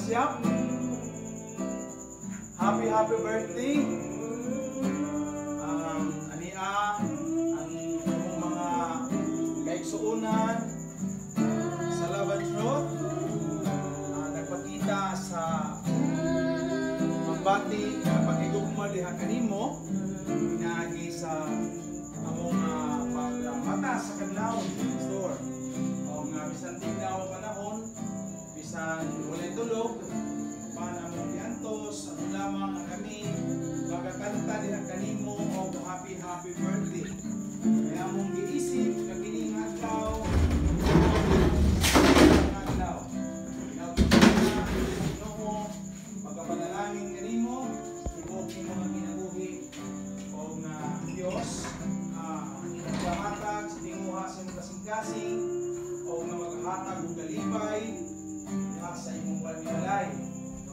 Boss Yap. Happy birthday. Ania, ang mga kaigsuunan sa Laban Road. Nagpakita sa magbati na pag-igugma diha kanimo. Pinagi sa among pagmata sa kanlaon store. O nga bisan tinglaw panahon, bisan walay tulog, para mong iantos, ano lamang ang kami magkakanta din ang kanimo o happy birthday. Kaya mong giisip na kining adlaw, magkapanalangin kanimo, ibog ni mga kinabuhi o nga Diyos, maghahatag sa tinguha sa imong kasing-kasing o nga maghahatag og galibay sa imong pagbalay.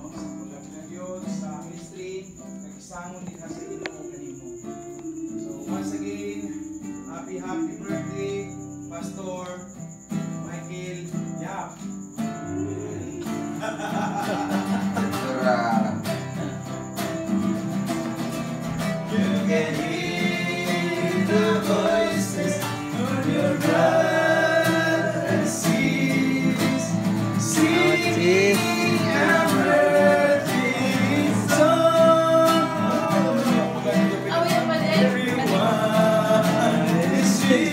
Sa pulag na Diyos, sa ministry, nag-isangon din sa Ginoo kanimo. So once again, happy birthday, Pastor Michael Yap. You can hear the voices of your brother and sisters singing our birthday song. Everyone is wishing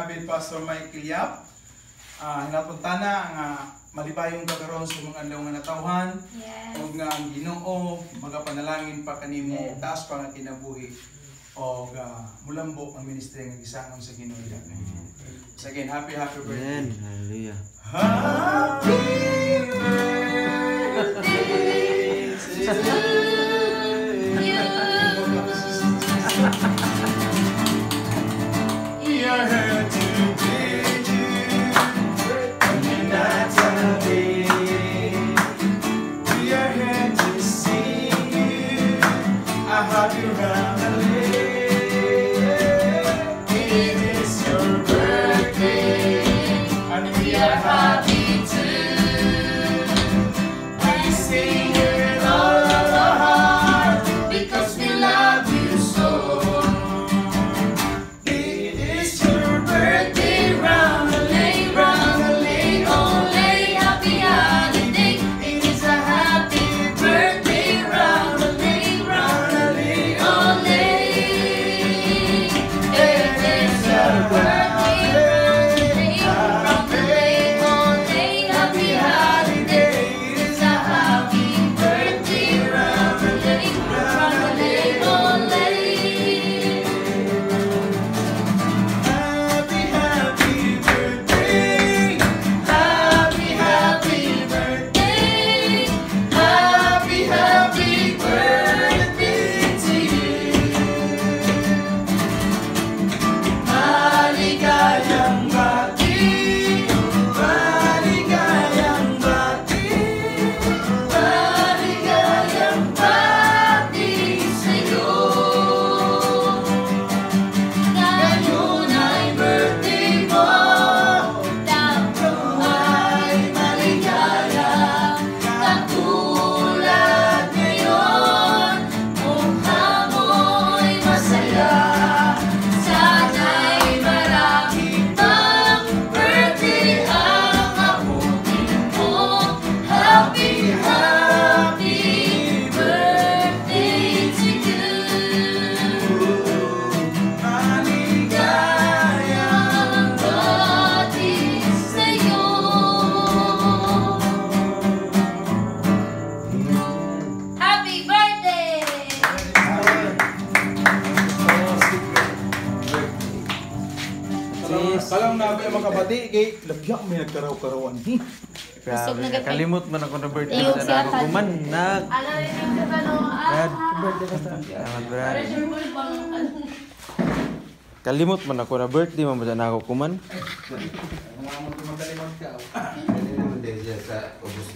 Habit Pastor Michael Yap. Hinapunta na nga malipayong kakaroon sa mga adlaw nga natawhan. Yes. O nga ang Ginoo magapanalangin pa kanimo taas pa nga kinabuhi. O mulambo ang ministry nga gisanon sa Ginoo. So again, happy birthday. Amen. Hallelujah. Happy birthday to we are here to bid you a Natalie. We are here to sing you a happy Natalie. It is your birthday, and we are happy too. We sing with all of our heart because we love you so. Kalang na ba makabati kay labyak may nagkaraw-karawan ni. Grabe, kalimot man ako na birthday Iyong sa siya, nakukuman. Alam niyo sa Brad, salamat Brad. Kalimot man ako na birthday mo sa nakukuman. Hindi naman dahil sa ubos